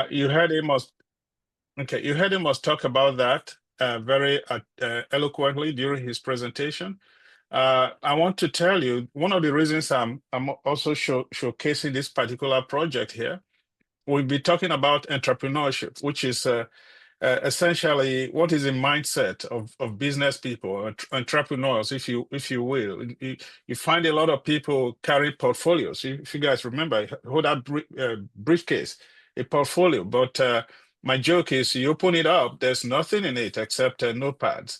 You heard Amos. Okay, you heard Amos talk about that very eloquently during his presentation. I want to tell you one of the reasons I'm also showcasing this particular project here. We'll be talking about entrepreneurship, which is essentially what is the mindset of business people, entrepreneurs, if you will. You find a lot of people carry portfolios. If you guys remember, hold that briefcase, a portfolio. But my joke is, you open it up, there's nothing in it except notepads.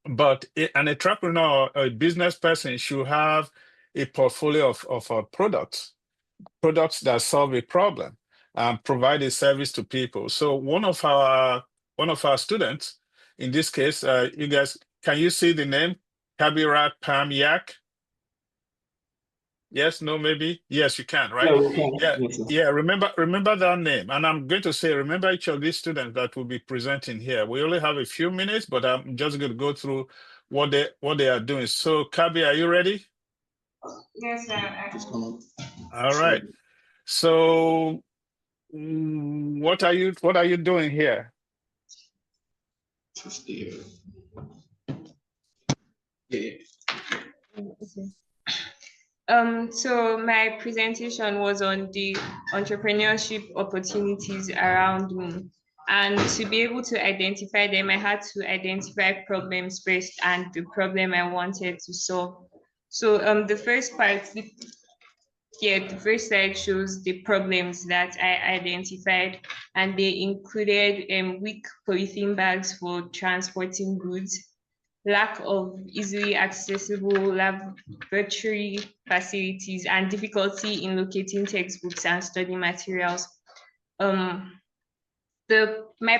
But an entrepreneur, a business person, should have a portfolio of products that solve a problem and provide a service to people. So one of our students, in this case, you guys, can you see the name? Kabirat Pam Yak? Yes, no, maybe? Yes, you can, right? Yeah, we can. Yeah, Yes, yeah, remember that name. And I'm going to say, remember each of these students that will be presenting here. We only have a few minutes, but I'm just going to go through what they are doing. So Kabi, are you ready? Yes, sir. All right. So what are you doing here? Yeah. So my presentation was on the entrepreneurship opportunities around me. And to be able to identify them, I had to identify problems first and the problem I wanted to solve. So the first part, the first slide shows the problems that I identified, and they included weak polythene bags for transporting goods, lack of easily accessible laboratory facilities, and difficulty in locating textbooks and study materials. My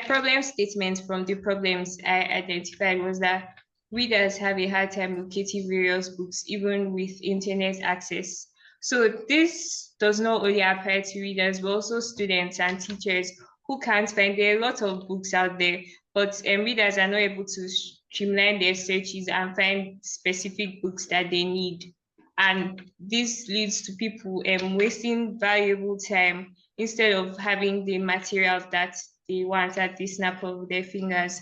problem statement from the problems I identified was that readers have a hard time locating various books, even with internet access. So this does not only apply to readers, but also students and teachers who can't find. There are a lot of books out there, but readers are not able to streamline their searches and find specific books that they need. And this leads to people wasting valuable time instead of having the materials that they want at the snap of their fingers.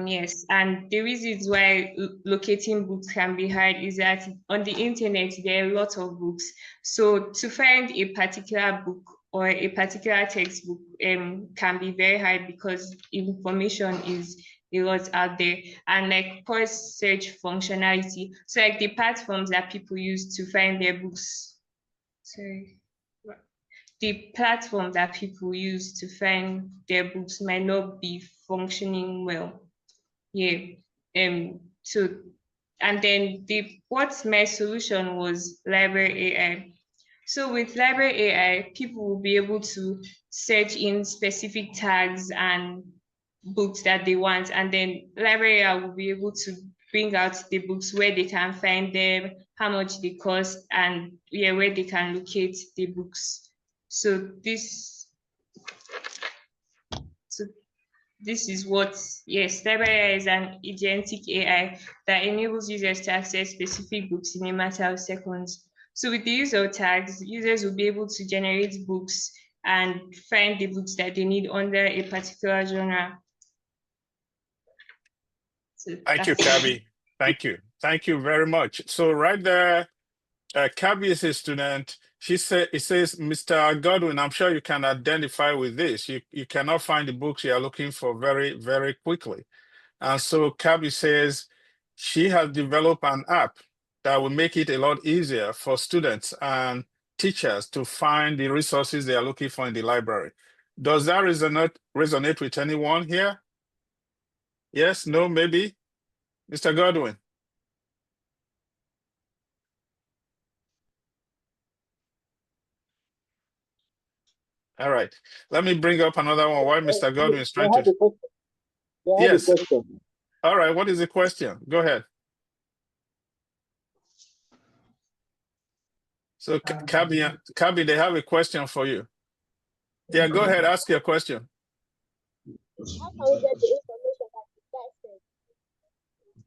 Yes, and the reasons why locating books can be hard is that on the internet there are a lot of books. So to find a particular book or a particular textbook can be very hard because information is a lot out there, and like poor search functionality. So like the platforms that people use to find their books. Sorry. The platform that people use to find their books might not be functioning well. Yeah. So and then what my solution was library AI. So with library AI, people will be able to search in specific tags and books that they want, and then library AI will be able to bring out the books, where they can find them, how much they cost, and where they can locate the books. So this is what, yes, library AI is an agentic AI that enables users to access specific books in a matter of seconds. So with the use of tags, users will be able to generate books and find the books that they need under a particular genre. So Thank you, Kabi. Thank you. Thank you very much. So right there, Kabi is a student. It says, Mr. Godwin, I'm sure you can identify with this. You cannot find the books you are looking for very, very quickly. And so Kabi says she has developed an app that will make it a lot easier for students and teachers to find the resources they are looking for in the library. Does that resonate with anyone here? Yes, no, maybe? Mr. Godwin? All right. Let me bring up another one while Mr. Godwin is trying to... Yes. All right. What is the question? Go ahead. So, Kabi, they have a question for you. Yeah, go ahead. Ask your question. How can we get the information that you guys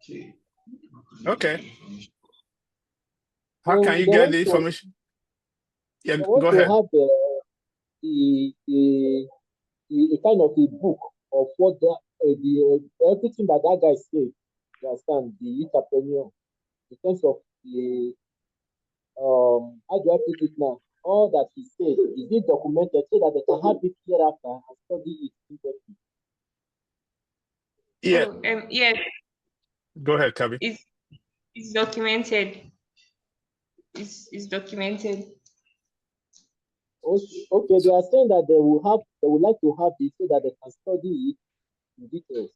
said? Okay. How can you get the information? Yeah, go ahead. a kind of a book of what everything that guy said. You understand, the entrepreneur, in terms of the how do I put it now? All that he said, is it documented so that they can have it hereafter and study it in-depth? Yeah. Oh, yes, Go ahead, Kabi. it's documented. It's documented. Okay, they are saying that they would like to have it so that they can study it in details.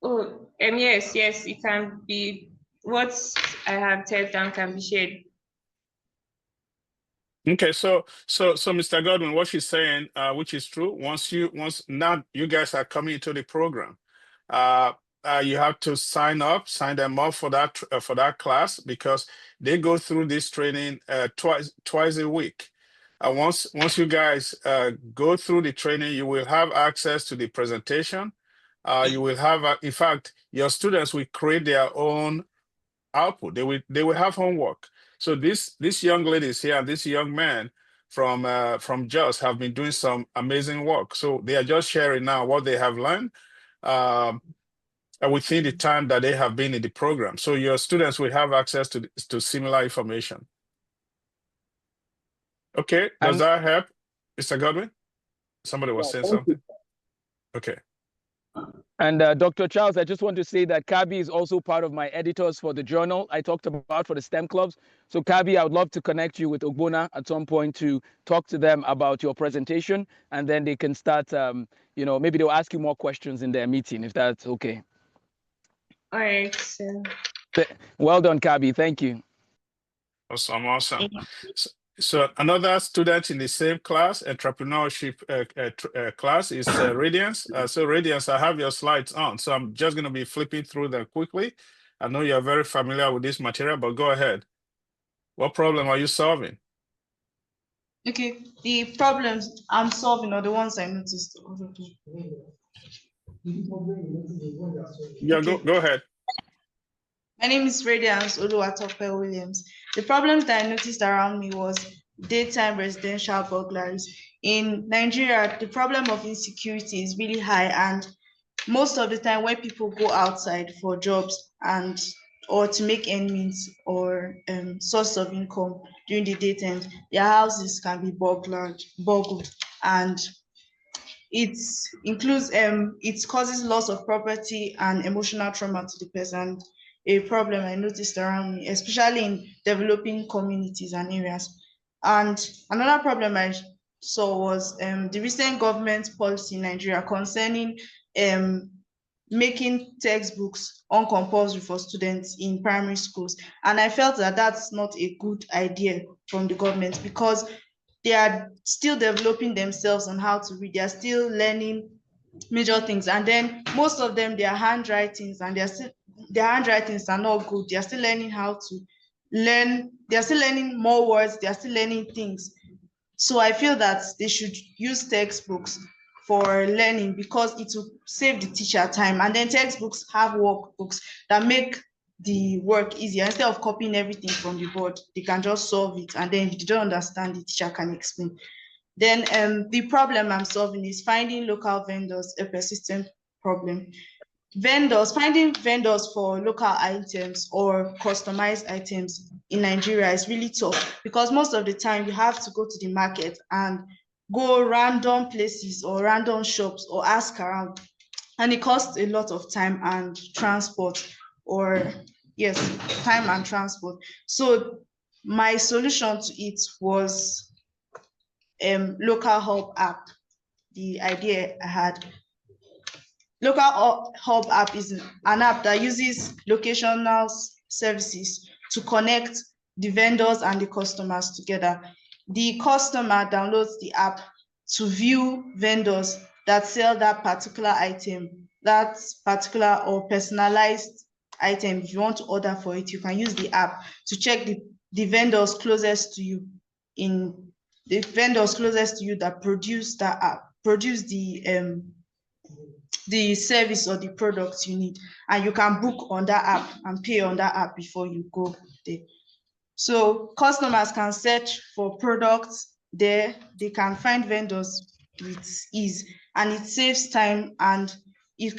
Oh, yes, it can be. What I have typed down can be shared. Okay, so Mr. Godwin, what she's saying, which is true, once now you guys are coming into the program, you have to sign them up for that class, because they go through this training twice a week. Once you guys go through the training, you will have access to the presentation. You will have, in fact, your students will create their own output. They will have homework. So this young ladies here and this young man from Jos have been doing some amazing work. So they are just sharing now what they have learned within the time that they have been in the program. So your students will have access to similar information. Okay, does that help, Mr. Godwin? Somebody was saying something. Okay. And Dr. Charles, I just want to say that Kabi is also part of my editors for the journal I talked about for the STEM clubs. So Kabi, I would love to connect you with Ogbona at some point to talk to them about your presentation, and then they can start, maybe they'll ask you more questions in their meeting, if that's okay. All right. So. Well done, Kabi. Thank you. Awesome. So another student in the same class, entrepreneurship class, is Radiance. So Radiance, I have your slides on, so I'm just going to be flipping through them quickly. I know you're very familiar with this material, but go ahead. What problem are you solving? Okay, the problems I'm solving are the ones I noticed. Yeah, okay. Go ahead. My name is Radiance Oluwatope Williams. The problems that I noticed around me was daytime residential burglaries. In Nigeria, the problem of insecurity is really high, and most of the time when people go outside for jobs or to make ends or source of income during the daytime, their houses can be burgled, and it causes loss of property and emotional trauma to the person. A problem I noticed around me, especially in developing communities and areas. And another problem I saw was the recent government policy in Nigeria concerning making textbooks uncompulsory for students in primary schools. And I felt that that's not a good idea from the government, because they are still developing themselves on how to read. They are still learning major things. And then most of them, their handwritings are not good. They are still learning how to learn. They are still learning more words. They are still learning things. So I feel that they should use textbooks for learning, because it will save the teacher time. And then textbooks have workbooks that make the work easier. Instead of copying everything from the board, they can just solve it. And then if you don't understand, the teacher can explain. Then the problem I'm solving is finding local vendors, a persistent problem. Finding vendors for local items or customized items in Nigeria is really tough, because most of the time you have to go to the market and go random places or random shops or ask around, and it costs a lot of time and transport, time and transport. So my solution to it was local hub app. The idea I had. Local hub app is an app that uses locational services to connect the vendors and the customers together. The customer downloads the app to view vendors that sell that particular item, that particular or personalized item. If you want to order for it, you can use the app to check the vendors closest to you, that produce the service or the products you need, and you can book on that app and pay on that app before you go there. So customers can search for products there, they can find vendors with ease, and it saves time, and they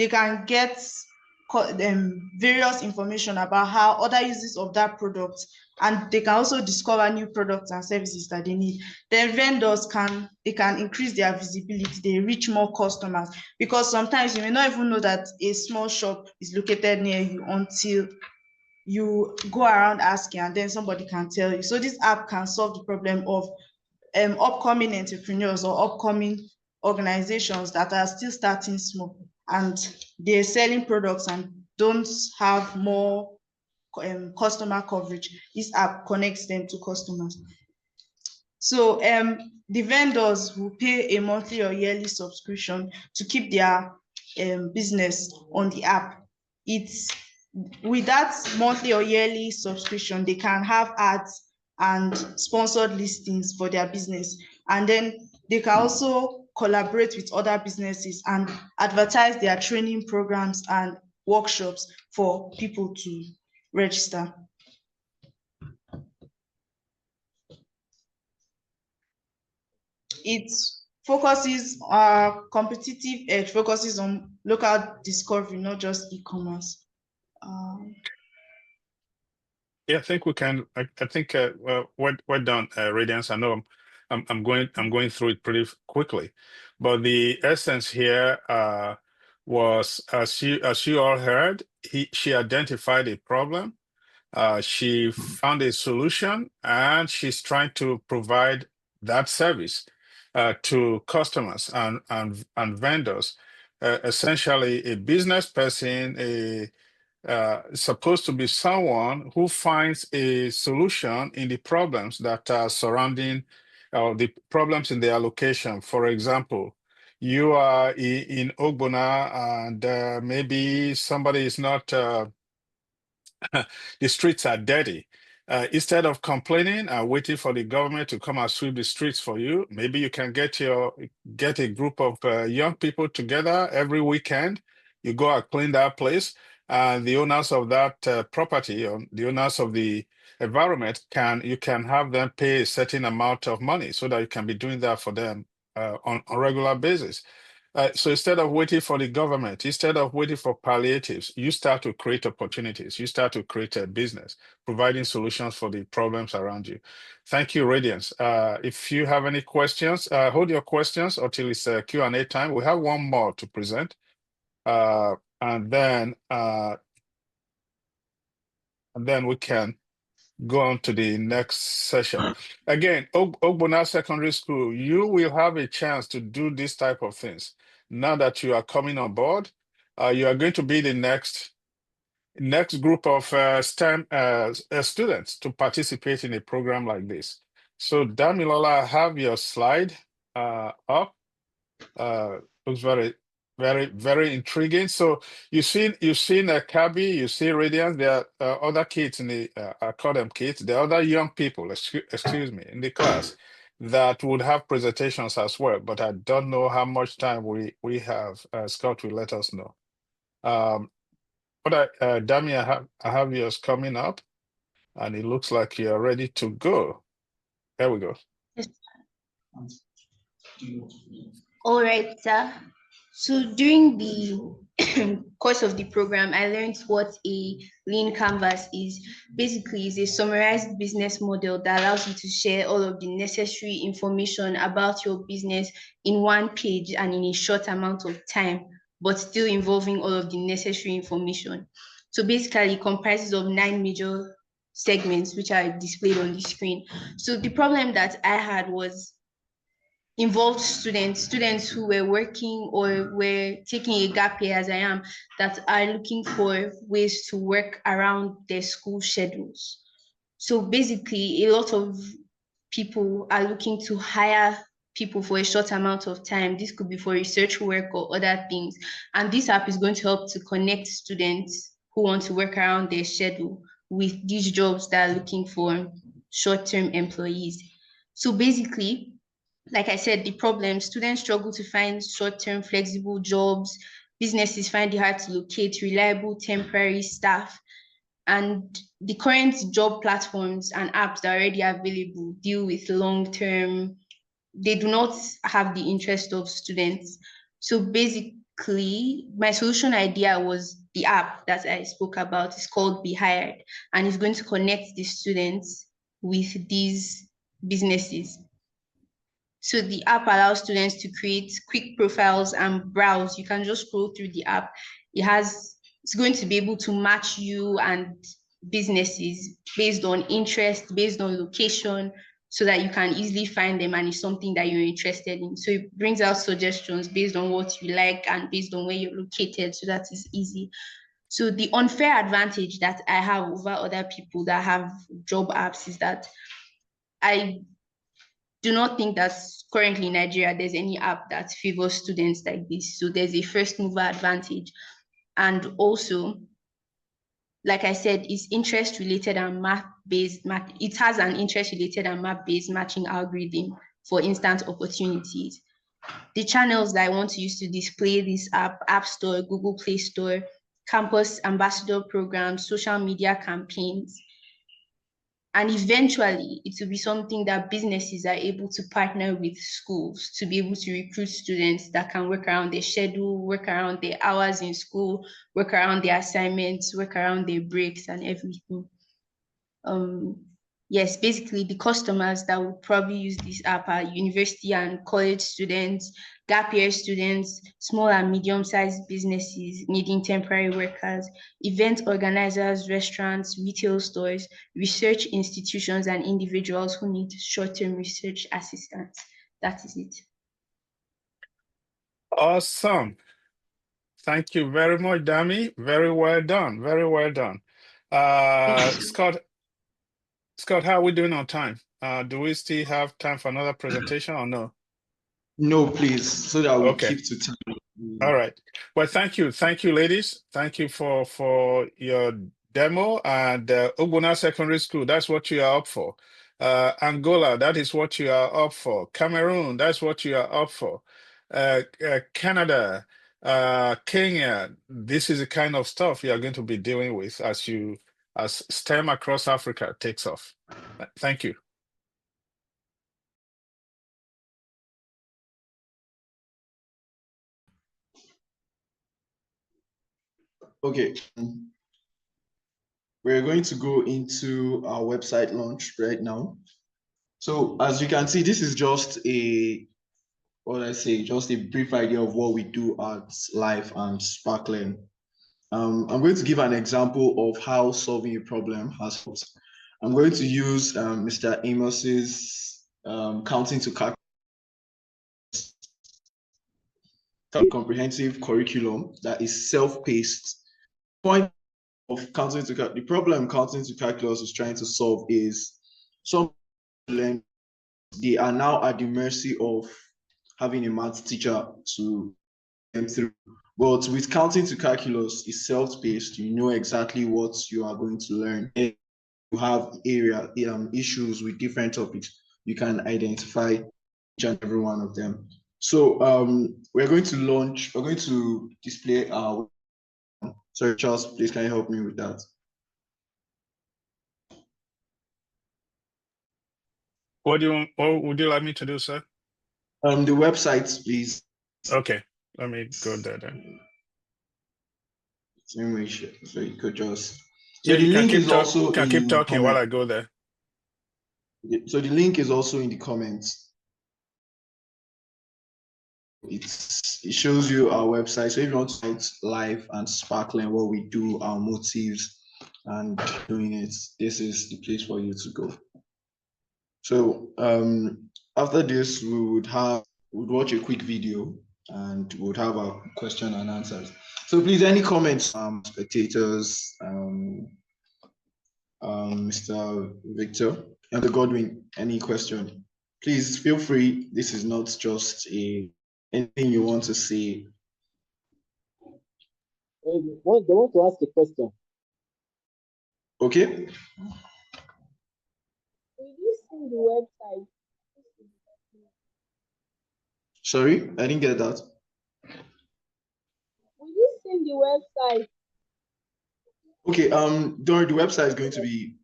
can get various information about how other uses of that product, and they can also discover new products and services that they need. Then vendors can increase their visibility, they reach more customers, because sometimes you may not even know that a small shop is located near you until you go around asking, and then somebody can tell you. So this app can solve the problem of upcoming entrepreneurs or upcoming organizations that are still starting small, and they're selling products and don't have more customer coverage. This app connects them to customers. So the vendors will pay a monthly or yearly subscription to keep their business on the app. With that monthly or yearly subscription, they can have ads and sponsored listings for their business, and then they can also collaborate with other businesses and advertise their training programs and workshops for people to register. It focuses competitive edge, focuses on local discovery, not just e-commerce. Yeah, I think we can. I think we're done, Radiance. I know I'm going through it pretty quickly, but the essence here was, as you all heard, she identified a problem, she found a solution, and she's trying to provide that service to customers and vendors. Essentially, a business person, supposed to be someone who finds a solution in the problems that are surrounding the problems in their location. For example, you are in Ogbona, and maybe somebody is not, the streets are dirty. Instead of complaining and waiting for the government to come and sweep the streets for you, maybe you can get a group of young people together every weekend. You go and clean that place, and the owners of that property, or the owners of the environment, you can have them pay a certain amount of money so that you can be doing that for them on a regular basis. So instead of waiting for the government, instead of waiting for palliatives, you start to create opportunities. You start to create a business, providing solutions for the problems around you. Thank you, Radiance. If you have any questions, hold your questions until it's Q&A time. We have one more to present. And then we can go on to the next session. Again, Ogbona Secondary School, you will have a chance to do this type of things. Now that you are coming on board, you are going to be the next group of STEM students to participate in a program like this. So Damilola, I have your slide up. Looks very, very, very intriguing. So you've seen Kabi, you see Radiance. There are other kids in the I call them kids. There are other young people, excuse me, in the class that would have presentations as well. But I don't know how much time we have. Scott will let us know. But Dami, I have yours coming up, and it looks like you're ready to go. There we go. Yes. All right, sir. So during the course of the program, I learned what a lean canvas is. Basically, it's a summarized business model that allows you to share all of the necessary information about your business in one page and in a short amount of time, but still involving all of the necessary information. So basically, it comprises of 9 major segments, which are displayed on the screen. So the problem that I had was involved students who were working or were taking a gap year, as I am, that are looking for ways to work around their school schedules. So basically, a lot of people are looking to hire people for a short amount of time. This could be for research work or other things. And this app is going to help to connect students who want to work around their schedule with these jobs that are looking for short-term employees. So basically, like I said, the problem, students struggle to find short-term flexible jobs. Businesses find it hard to locate reliable temporary staff. And the current job platforms and apps that are already available deal with long-term, they do not have the interest of students. So basically, my solution idea was the app that I spoke about. It's called Be Hired, and it's going to connect the students with these businesses. So the app allows students to create quick profiles and browse. You can just scroll through the app. It's going to be able to match you and businesses based on interest, based on location, so that you can easily find them and it's something that you're interested in. So it brings out suggestions based on what you like and based on where you're located, so that is easy. So the unfair advantage that I have over other people that have job apps is that I do not think that currently in Nigeria there's any app that favors students like this. So there's a first mover advantage. And also, like I said, it's interest related and math-based. It has an interest related and math-based matching algorithm for instant opportunities. The channels that I want to use to display this App Store, Google Play Store, campus ambassador programs, social media campaigns. And eventually, it will be something that businesses are able to partner with schools to be able to recruit students that can work around their schedule, work around their hours in school, work around their assignments, work around their breaks and everything. Yes, basically the customers that would probably use this app are university and college students, gap year students, small and medium-sized businesses needing temporary workers, event organizers, restaurants, retail stores, research institutions, and individuals who need short-term research assistance. That is it. Awesome. Thank you very much, Dami. Very well done. Very well done. Scott, how are we doing on time? Do we still have time for another presentation or no? No, please, so that we'll Okay. keep to time. All right. Well, thank you. Thank you, ladies. Thank you for your demo. And Ogbonna Secondary School, that's what you are up for. Angola, that is what you are up for. Cameroon, that's what you are up for. Canada, Kenya, this is the kind of stuff you are going to be dealing with as STEM across Africa takes off. Thank you. Okay. We're going to go into our website launch right now. So as you can see, this is just just a brief idea of what we do at Life and Sparkling. I'm going to give an example of how solving a problem has helped. I'm going to use Mr. Amos's counting to calculus comprehensive curriculum that is self-paced. Point of the problem counting to calculus is trying to solve is some learn they are now at the mercy of having a math teacher to them through. But with counting to calculus, it's self-paced. You know exactly what you are going to learn. And you have issues with different topics. You can identify each and every one of them. So we're going to display our. Sorry, Charles, please can you help me with that? What would you like me to do, sir? The website, please. Okay, let me go there then. So you could just. So yeah, the link is also can keep talking while I go there. So the link is also in the comments. It shows you our website. So if you want to note Live and Sparkling, what we do, our motives, and doing it, this is the place for you to go. So after this, we would watch a quick video and we would have our question and answers. So please, any comments, spectators, Mr. Victor, and the Godwin, any question? Please feel free. This is not just anything you want to say. They want to ask a question. Okay. Will you see the website? Sorry, I didn't get that. Will you send the website? Okay, Dory, the website is going to be,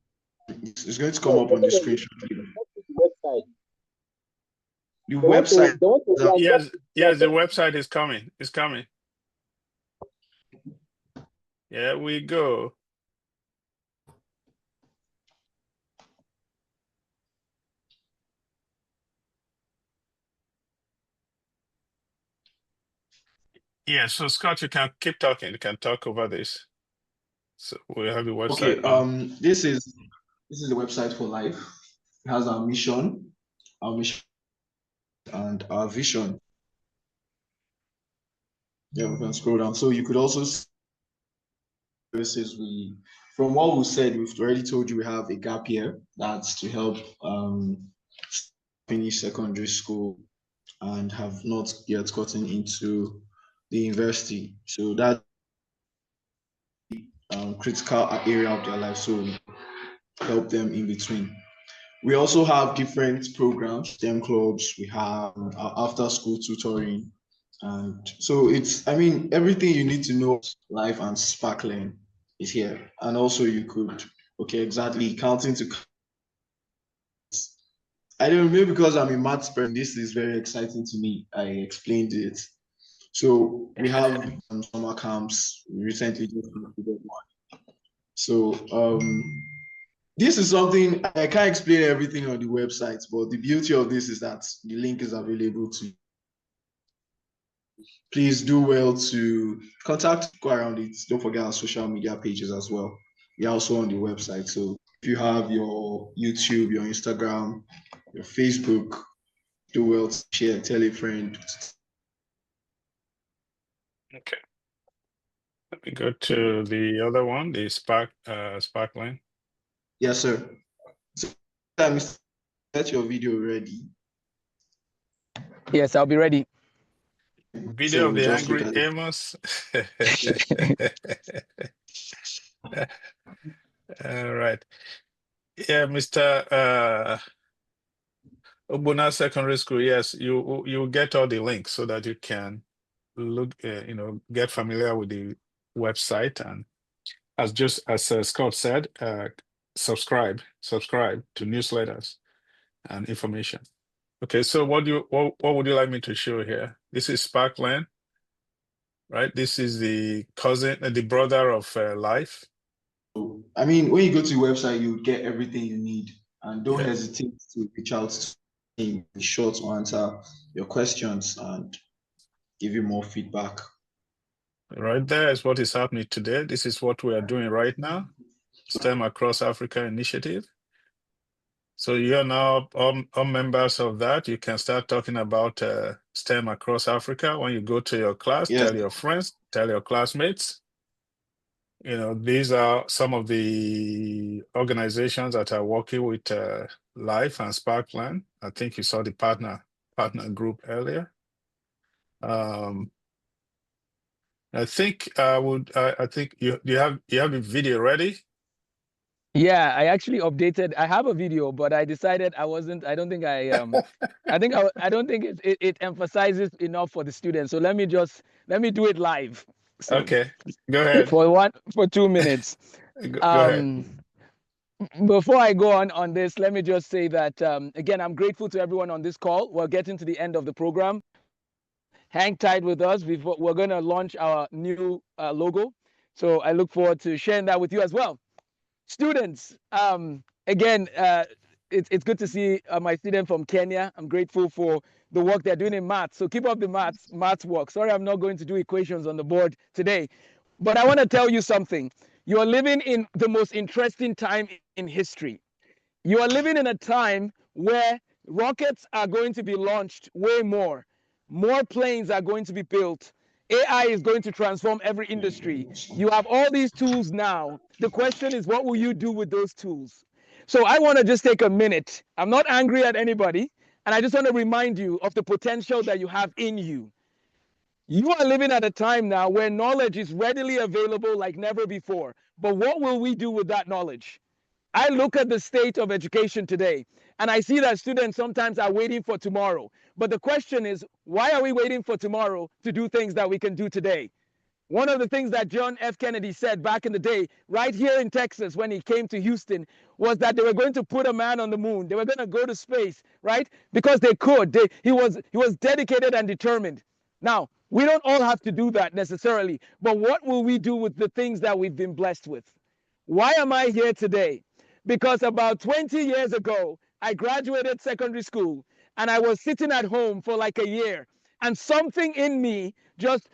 it's going to come up on the screen shortly. The website. The website. Yes, the website is coming. It's coming. Here we go. Yeah, so Scott, you can keep talking. You can talk over this. So we have the website. Okay, this is the website for life. It has our mission, and our vision. Yeah, we can scroll down. So you could also see services from what we said, we've already told you we have a gap year that's to help finish secondary school and have not yet gotten into the university. So that critical area of their life, so help them in between. We also have different programs, STEM clubs, we have after school tutoring. And so it's, I mean, everything you need to know life and sparkling is here. And also you could, okay, exactly, counting to, I don't know, maybe because I'm a maths person, this is very exciting to me. I explained it. So we have summer camps. We recently just completed one. So this is something I can't explain everything on the website, but the beauty of this is that the link is available to you. Please do well to contact, go around it. Don't forget our social media pages as well. We're also on the website. So if you have your YouTube, your Instagram, your Facebook, do well to share, tell a friend. Okay. Let me go to the other one, the Sparkline. Yes, sir. So get your video ready. Yes, I'll be ready. Video of the angry Amos. All right. Yeah, Mr. Ogbonna Secondary School. Yes, you get all the links so that you can look, get familiar with the website, and as Scott said, subscribe to newsletters and information. Okay, so what would you like me to show here? This is Sparkland, right? This is the cousin, the brother of Life. I mean, when you go to the website, you get everything you need, and don't hesitate to reach out to him. Be sure to answer your questions and give you more feedback. Right there is what is happening today. This is what we are doing right now. STEM Across Africa initiative. So you're now all members of that. You can start talking about STEM across Africa. When you go to your class, tell your friends, tell your classmates. These are some of the organizations that are working with Life and Sparkland. I think you saw the partner group earlier. I think I think you have the video ready. Yeah, I actually updated. I have a video, but I decided I don't think I don't think it emphasizes enough for the students. So let me do it live. So okay, go ahead. For 2 minutes. Go ahead. Before I go on this, let me just say that again, I'm grateful to everyone on this call. We're getting to the end of the program. Hang tight with us. We're going to launch our new logo. So I look forward to sharing that with you as well. Students, again, it's good to see my student from Kenya. I'm grateful for the work they're doing in maths. So keep up the maths work. Sorry, I'm not going to do equations on the board today. But I want to tell you something. You are living in the most interesting time in history. You are living in a time where rockets are going to be launched way more. More planes are going to be built. AI is going to transform every industry. You have all these tools now. The question is, what will you do with those tools? So I want to just take a minute. I'm not angry at anybody. And I just want to remind you of the potential that you have in you. You are living at a time now where knowledge is readily available like never before. But what will we do with that knowledge? I look at the state of education today, and I see that students sometimes are waiting for tomorrow. But the question is, why are we waiting for tomorrow to do things that we can do today? One of the things that John F. Kennedy said back in the day, right here in Texas, when he came to Houston, was that they were going to put a man on the moon. They were going to go to space, right? Because they could. He was dedicated and determined. Now, we don't all have to do that necessarily, but what will we do with the things that we've been blessed with? Why am I here today? Because about 20 years ago, I graduated secondary school and I was sitting at home for like a year, and something in me just,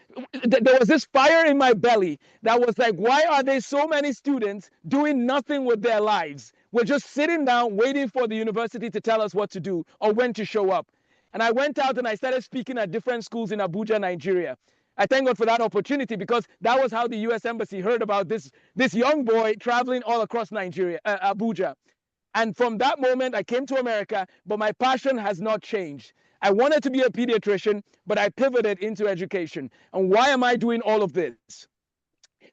there was this fire in my belly that was like, why are there so many students doing nothing with their lives? We're just sitting down waiting for the university to tell us what to do or when to show up. And I went out and I started speaking at different schools in Abuja, Nigeria. I thank God for that opportunity, because that was how the US Embassy heard about this young boy traveling all across Nigeria, Abuja. And from that moment, I came to America, but my passion has not changed. I wanted to be a pediatrician, but I pivoted into education. And why am I doing all of this?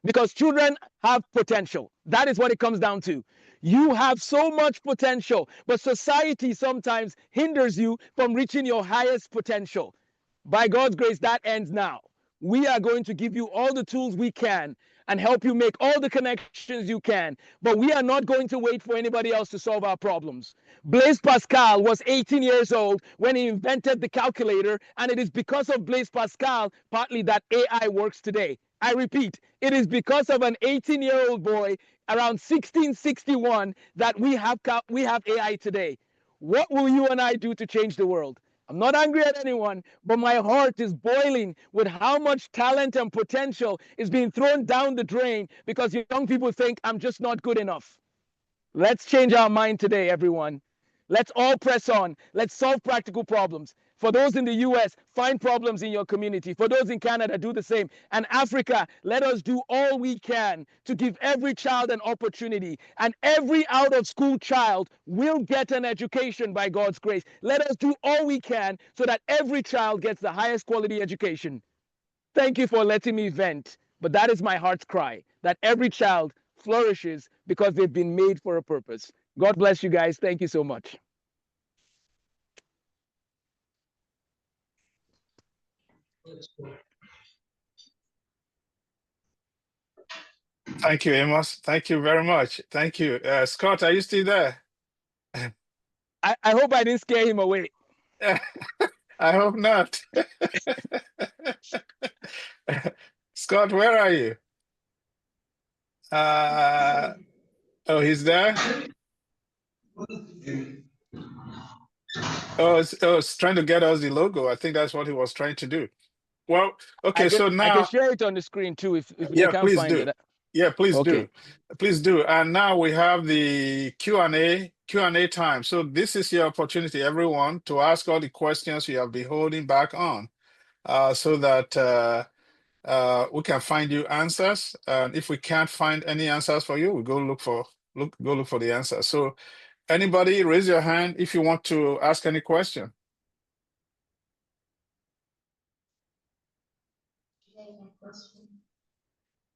Because children have potential. That is what it comes down to. You have so much potential, but society sometimes hinders you from reaching your highest potential. By God's grace, that ends now. We are going to give you all the tools we can and help you make all the connections you can, but we are not going to wait for anybody else to solve our problems. Blaise Pascal was 18 years old when he invented the calculator, and it is because of Blaise Pascal partly that AI works today. I repeat, it is because of an 18-year-old boy around 1661 that we have AI today. What will you and I do to change the world? I'm not angry at anyone, but my heart is boiling with how much talent and potential is being thrown down the drain because young people think I'm just not good enough. Let's change our mind today, everyone. Let's all press on. Let's solve practical problems. For those in the US, find problems in your community. For those in Canada, do the same. And Africa, let us do all we can to give every child an opportunity. And every out-of-school child will get an education by God's grace. Let us do all we can so that every child gets the highest quality education. Thank you for letting me vent. But that is my heart's cry, that every child flourishes because they've been made for a purpose. God bless you guys. Thank you so much. Thank you, Amos. Thank you very much. Thank you. Scott, are you still there? I hope I didn't scare him away. I hope not. Scott, where are you? Oh, he's there? Oh, it's trying to get us the logo. I think that's what he was trying to do. Well, okay, so now I can share it on the screen too if yeah, they can't please find do. it. Yeah, please Okay. do. Please do. And now we have the Q&A time. So this is your opportunity, everyone, to ask all the questions you have been holding back on, so that we can find you answers. And if we can't find any answers for you, we go look for the answers. So anybody, raise your hand if you want to ask any question.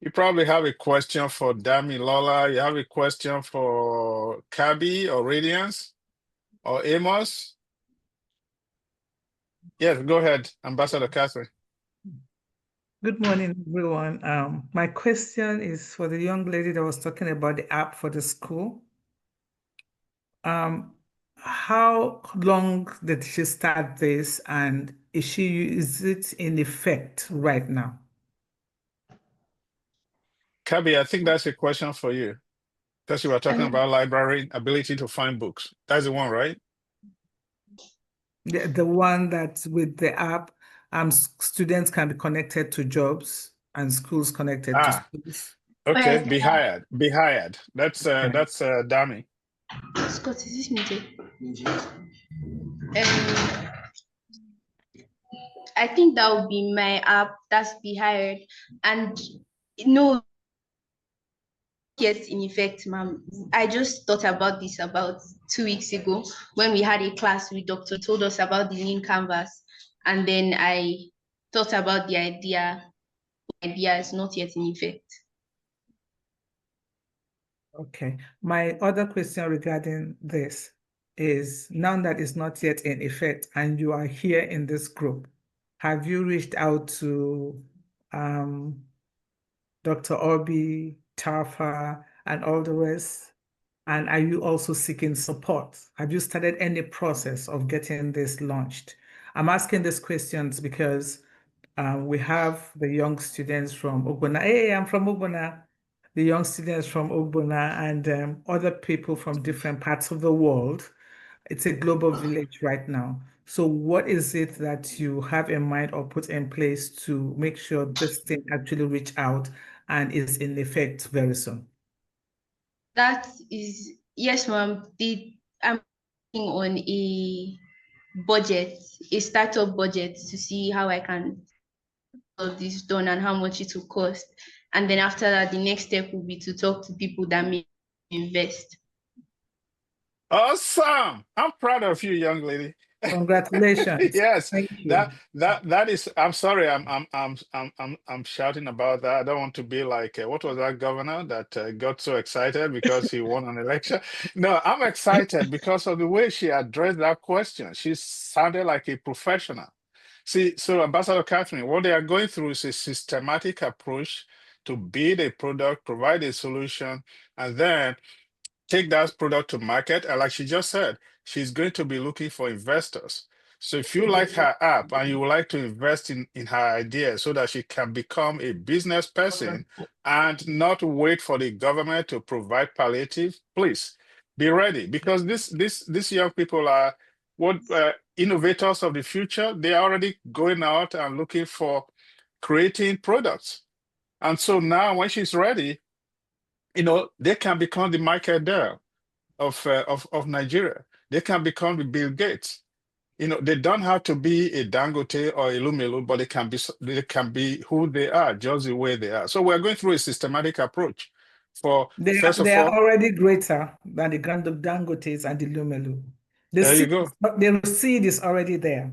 You probably have a question for Dami Lola. You have a question for Kabi or Radiance or Amos. Yes, go ahead, Ambassador Catherine. Good morning, everyone. My question is for the young lady that was talking about the app for the school. How long did she start this, and is it in effect right now? Kabi, I think that's a question for you, because you were talking about library ability to find books. That's the one, right? The one that with the app, students can be connected to jobs and schools connected to schools. Okay, be hired. That's Dami. Scott, is this muted? I think that would be my app. That's Be Hired. And no, yes, in effect, ma'am. I just thought about this about 2 weeks ago when we had a class with Dr. told us about the lean canvas. And then I thought about the idea. The idea is not yet in effect. Okay. My other question regarding this is, now that it's not yet in effect and you are here in this group, have you reached out to Dr. Obi, Tarfa, and all the rest? And are you also seeking support? Have you started any process of getting this launched? I'm asking these questions because we have the young students from Ogbonna. Hey, I'm from Ogbonna. The young students from Ogbonna and other people from different parts of the world. It's a global village right now. So what is it that you have in mind or put in place to make sure this thing actually reach out and is in effect very soon? That is, yes, ma'am. I'm working on a budget, a startup budget to see how I can have this done and how much it will cost. And then after that, the next step will be to talk to people that may invest. Awesome. I'm proud of you, young lady. Congratulations. Yes, Thank you. that is. I'm sorry. I'm shouting about that. I don't want to be like what was that governor that got so excited because he won an election? No, I'm excited because of the way she addressed that question. She sounded like a professional. See, so Ambassador Catherine, what they are going through is a systematic approach to build a product, provide a solution, and then take that product to market. And like she just said, she's going to be looking for investors. So if you like her app and you would like to invest in her idea so that she can become a business person and not wait for the government to provide palliative, please be ready because these young people are what innovators of the future. They are already going out and looking for creating products. And so now when she's ready, they can become the Michael Dell of Nigeria. They can become the Bill Gates. They don't have to be a Dangote or a Lumelu, but they can be who they are, just the way they are. So we're going through a systematic approach for first of They are all. already greater than the Grand Dangotes and the Lumelu. There you go. The seed is already there.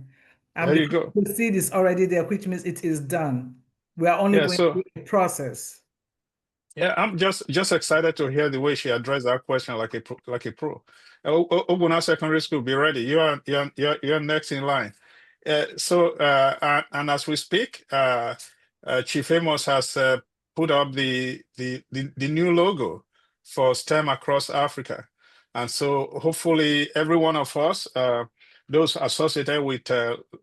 And There you because go. the seed is already there, which means it is done. We are only Yeah. going So through a process. yeah, I'm just excited to hear the way she addressed that question like a pro. Ogbonna Secondary School, be ready. You're next in line. And as we speak, Chief Amos has put up the new logo for STEM across Africa, and so hopefully every one of us, those associated with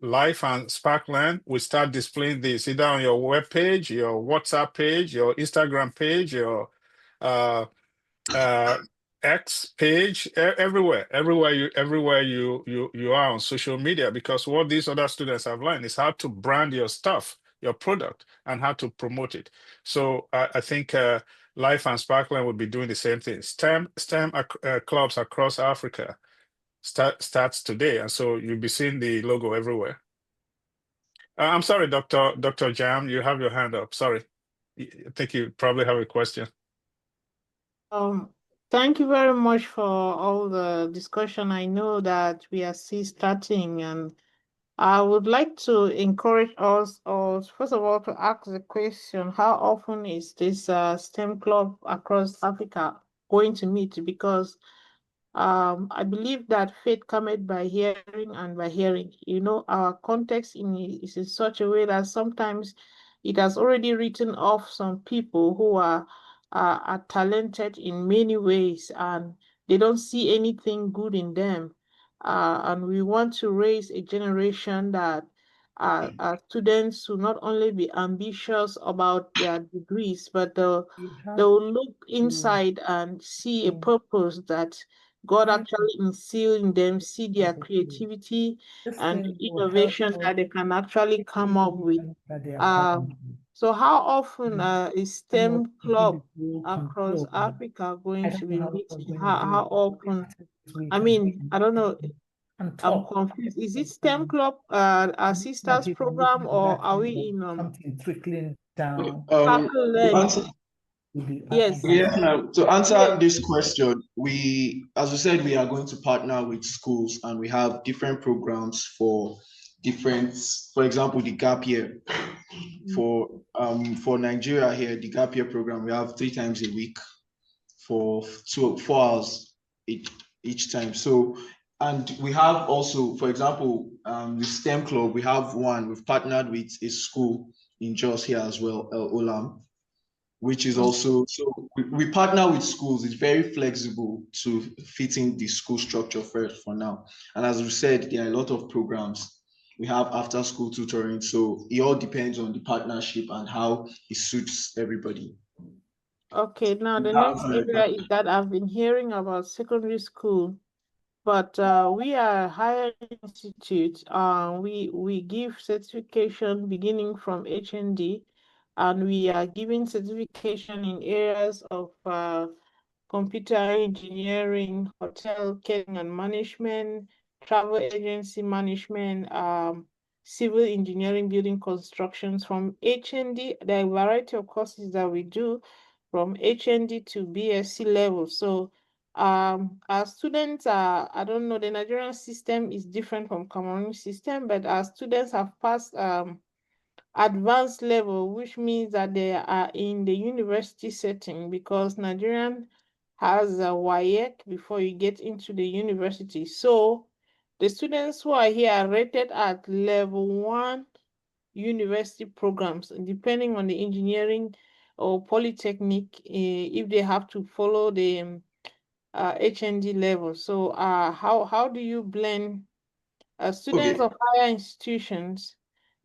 Life and Sparkland, will start displaying this either on your web page, your WhatsApp page, your Instagram page, your uh, uh, X page, everywhere you are on social media. Because what these other students have learned is how to brand your stuff, your product, and how to promote it. So I think Life and Sparkland will be doing the same thing. STEM clubs across Africa starts today, and so you'll be seeing the logo everywhere. I'm sorry, Dr. Jam, you have your hand up. Sorry, I think you probably have a question. Thank you very much for all the discussion. I know that we are still starting, and I would like to encourage us all, first of all, to ask the question, how often is this STEM club across Africa going to meet? Because I believe that faith cometh by hearing and by hearing. Our context is in such a way that sometimes it has already written off some people who are talented in many ways, and they don't see anything good in them. And we want to raise a generation that students will not only be ambitious about their degrees, but they'll look inside and see a purpose that God actually instilled in them, see their creativity and innovation that they can actually come up with. So how often is STEM club across Africa going to be meeting? How often? I mean, I don't know. I'm confused. Is it STEM club, our sisters program, or are we in something trickling down? Yes. Yeah. To answer this question, as we said, we are going to partner with schools, and we have different programs for example, the gap year. For Nigeria here, the gap year program, we have 3 times a week for 4 hours each time. So, and we have also, for example, the STEM club, we've partnered with a school in Jos here as well, Olam. which is also, so we partner with schools. It's very flexible to fit in the school structure first for now. And as we said, there are a lot of programs. We have after school tutoring. So it all depends on the partnership and how it suits everybody. Okay, now the next area is that I've been hearing about secondary school, but we are a higher institute. We give certification beginning from HND, and we are giving certification in areas of computer engineering, hotel catering and management, travel agency management, civil engineering, building constructions. From HND, there are a variety of courses that we do from HND to BSc level. So our students are, I don't know, the Nigerian system is different from Cameroon system, but our students have passed advanced level, which means that they are in the university setting, because Nigerian has a WAEC before you get into the university. So the students who are here are rated at level 1 university programs, depending on the engineering or polytechnic, if they have to follow the HND level. So how do you blend students of higher institutions,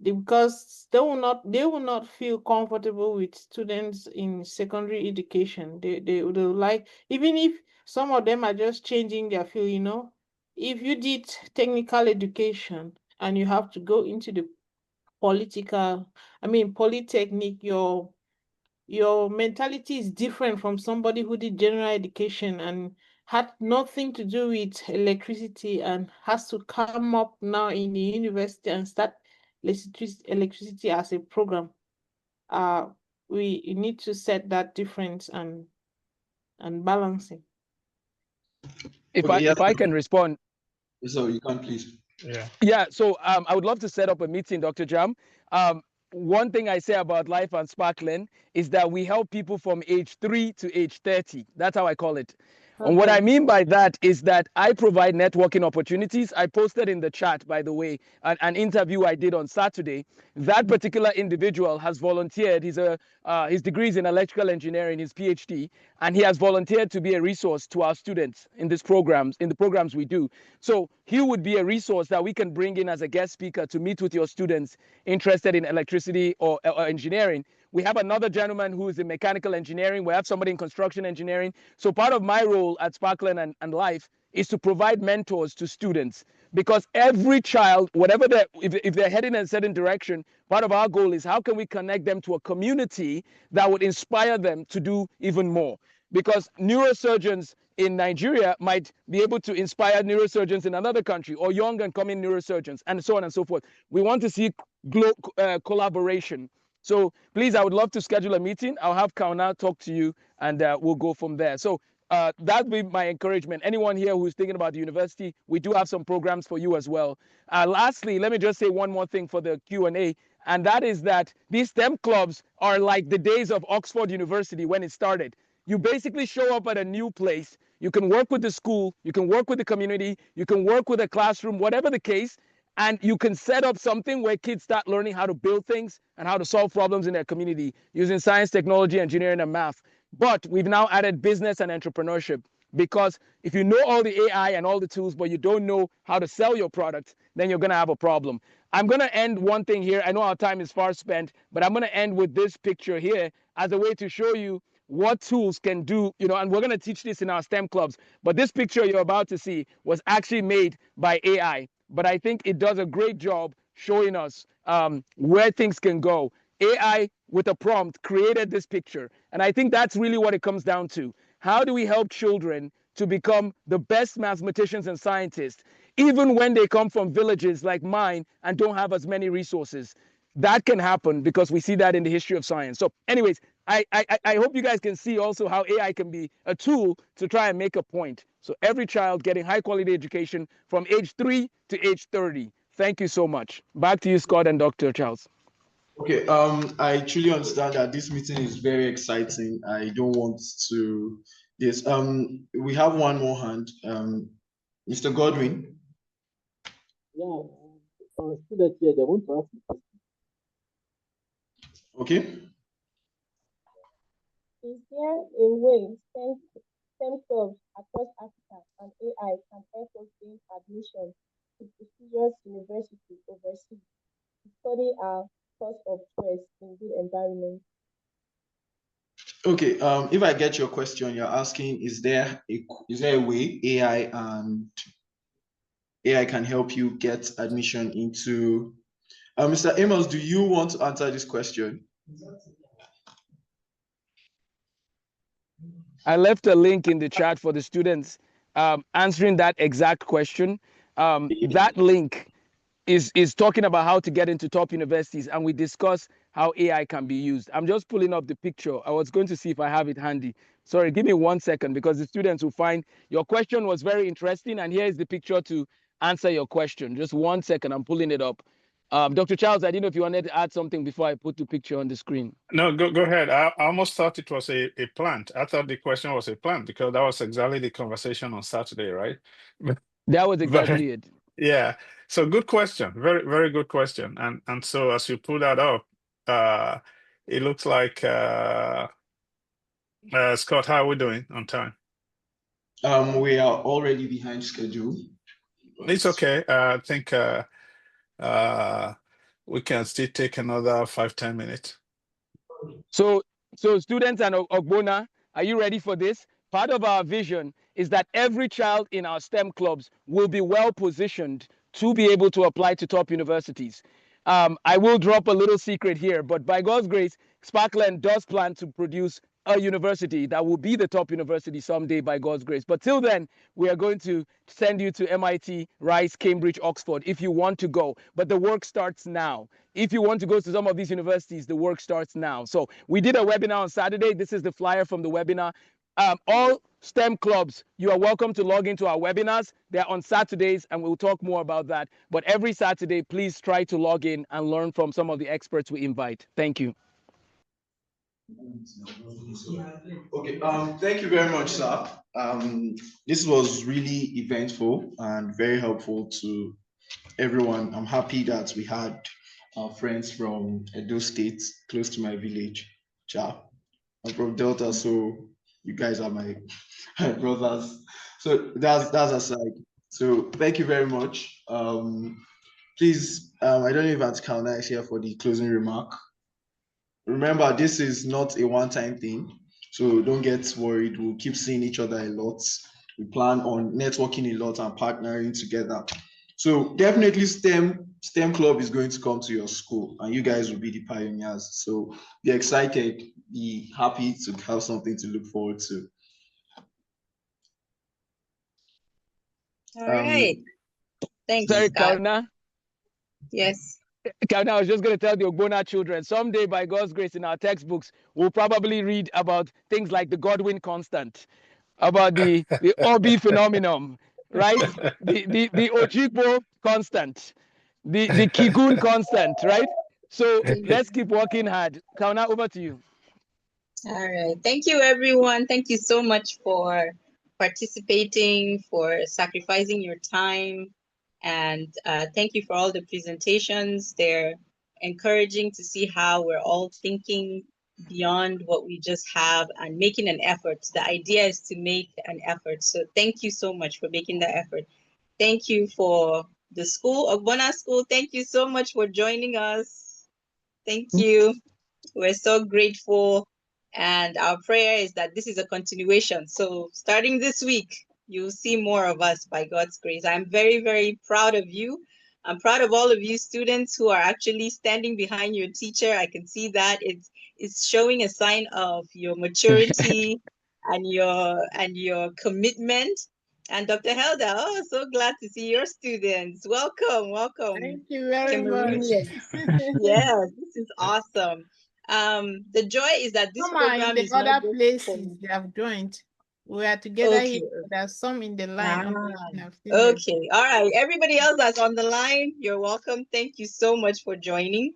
because they will not feel comfortable with students in secondary education. They would like, even if some of them are just changing their field, if you did technical education and you have to go into the polytechnic, your mentality is different from somebody who did general education and had nothing to do with electricity and has to come up now in the university and start electricity as a program. We need to set that difference and balancing. If I can respond. So you can, please. Yeah, so I would love to set up a meeting, Dr. Jam. One thing I say about Life and Sparkling is that we help people from age 3 to age 30. That's how I call it. Okay. And what I mean by that is that I provide networking opportunities. I posted in the chat, by the way, an interview I did on Saturday. That particular individual has volunteered. His degree is in electrical engineering, his PhD, and he has volunteered to be a resource to our students in the programs we do. So he would be a resource that we can bring in as a guest speaker to meet with your students interested in electricity or engineering. We have another gentleman who is in mechanical engineering. We have somebody in construction engineering. So part of my role at Sparkling and Life is to provide mentors to students, because every child, whatever if they're heading in a certain direction, part of our goal is how can we connect them to a community that would inspire them to do even more. Because neurosurgeons in Nigeria might be able to inspire neurosurgeons in another country, or young and coming neurosurgeons, and so on and so forth. We want to see collaboration. So please, I would love to schedule a meeting. I'll have Kauna talk to you, and we'll go from there. So that'd be my encouragement. Anyone here who's thinking about the university, we do have some programs for you as well. Lastly, let me just say one more thing for the Q&A, and that is that these STEM clubs are like the days of Oxford University when it started. You basically show up at a new place. You can work with the school, you can work with the community, you can work with a classroom, whatever the case, and you can set up something where kids start learning how to build things and how to solve problems in their community using science, technology, engineering, and math. But we've now added business and entrepreneurship, because if you know all the AI and all the tools, but you don't know how to sell your product, then you're going to have a problem. I'm going to end one thing here. I know our time is far spent, but I'm going to end with this picture here as a way to show you what tools can do, and we're going to teach this in our STEM clubs. But this picture you're about to see was actually made by AI. But I think it does a great job showing us where things can go. AI with a prompt created this picture. And I think that's really what it comes down to. How do we help children to become the best mathematicians and scientists, even when they come from villages like mine and don't have as many resources? That can happen because we see that in the history of science. So anyways, I hope you guys can see also how AI can be a tool to try and make a point. So every child getting high quality education from age 3 to age 30. Thank you so much. Back to you, Scott and Dr. Charles. Okay, I truly understand that this meeting is very exciting. I don't want to this. We have one more hand. Mr. Godwin. Yeah, students here, they want to ask you. Okay. Is there a way STEM clubs across Africa and AI can help us gain admission to prestigious universities overseas to study our course of choice in good environments? Okay, if I get your question, you're asking, is there a way AI can help you get admission into Mr. Amos, do you want to answer this question? I left a link in the chat for the students answering that exact question. That link is talking about how to get into top universities, and we discuss how AI can be used. I'm just pulling up the picture. I was going to see if I have it handy. Sorry, give me 1 second, because the students will find your question was very interesting, and here is the picture to answer your question. Just 1 second, I'm pulling it up. Dr. Charles, I didn't know if you wanted to add something before I put the picture on the screen. No, go ahead. I almost thought it was a plant. I thought the question was a plant because that was exactly the conversation on Saturday, right? That was exactly it. Yeah. So good question. Very, very good question. And so as you pull that up, it looks like Scott, how are we doing on time? We are already behind schedule. It's okay. I think we can still take another 5-10 minutes. So students and Ogbona, are you ready for this? Part of our vision is that every child in our STEM clubs will be well positioned to be able to apply to top universities. I will drop a little secret here, but by God's grace, Sparkland does plan to produce a university that will be the top university someday by God's grace. But till then, we are going to send you to MIT, Rice, Cambridge, Oxford if you want to go. But the work starts now. If you want to go to some of these universities, the work starts now. So we did a webinar on Saturday. This is the flyer from the webinar. All STEM clubs, you are welcome to log into our webinars. They're on Saturdays, and we'll talk more about that. But every Saturday, please try to log in and learn from some of the experts we invite. Thank you. Okay, thank you very much, sir. This was really eventful and very helpful to everyone. I'm happy that we had our friends from Edo State, close to my village. I'm from Delta, so you guys are my brothers. So that's aside. So thank you very much. Please, I don't know if Aunt Kauna is here for the closing remark. Remember, this is not a one-time thing, so don't get worried. We'll keep seeing each other a lot. We plan on networking a lot and partnering together. So definitely STEM Club is going to come to your school, and you guys will be the pioneers. So be excited, be happy to have something to look forward to. All right. Thanks, Sorry, Scott. Kauna. Yes. Kauna, I was just going to tell the Ogbona children, someday, by God's grace, in our textbooks, we'll probably read about things like the Godwin constant, about the Obi phenomenon, right? the Ojigbo constant, the Kigun constant, right? So let's keep working hard. Kauna, over to you. All right. Thank you, everyone. Thank you so much for participating, for sacrificing your time. And thank you for all the presentations. They're encouraging to see how we're all thinking beyond what we just have and making an effort. The idea is to make an effort. So thank you so much for making the effort. Thank you for the school, Ogbona School. Thank you so much for joining us. Thank you. We're so grateful. And our prayer is that this is a continuation. So starting this week, you'll see more of us by God's grace. I'm very, very proud of you. I'm proud of all of you students who are actually standing behind your teacher. I can see that it's showing a sign of your maturity and your commitment. And Dr. Helda, oh, so glad to see your students. Welcome, welcome. Thank you very Cameroon. much. Yes, this is awesome. The joy is that this Some are in program the is not other just places they have joined. We are together here. There's some in the line. Okay, all right. Everybody else that's on the line, you're welcome. Thank you so much for joining.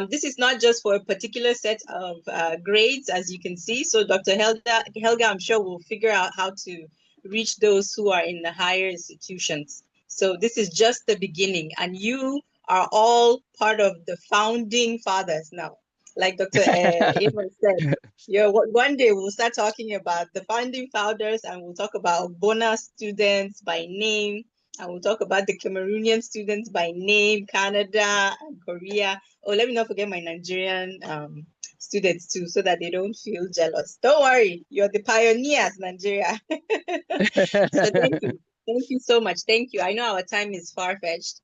This is not just for a particular set of grades, as you can see. So Dr. Helga, I'm sure will figure out how to reach those who are in the higher institutions. So this is just the beginning, and you are all part of the founding fathers now. like Dr. Amos said. Yeah, one day we'll start talking about the founding founders, and we'll talk about Bona students by name, and we'll talk about the Cameroonian students by name, Canada and Korea. Oh, let me not forget my Nigerian students too, so that they don't feel jealous. Don't worry, you're the pioneers, Nigeria. So thank you so much. Thank you. I know our time is far-fetched.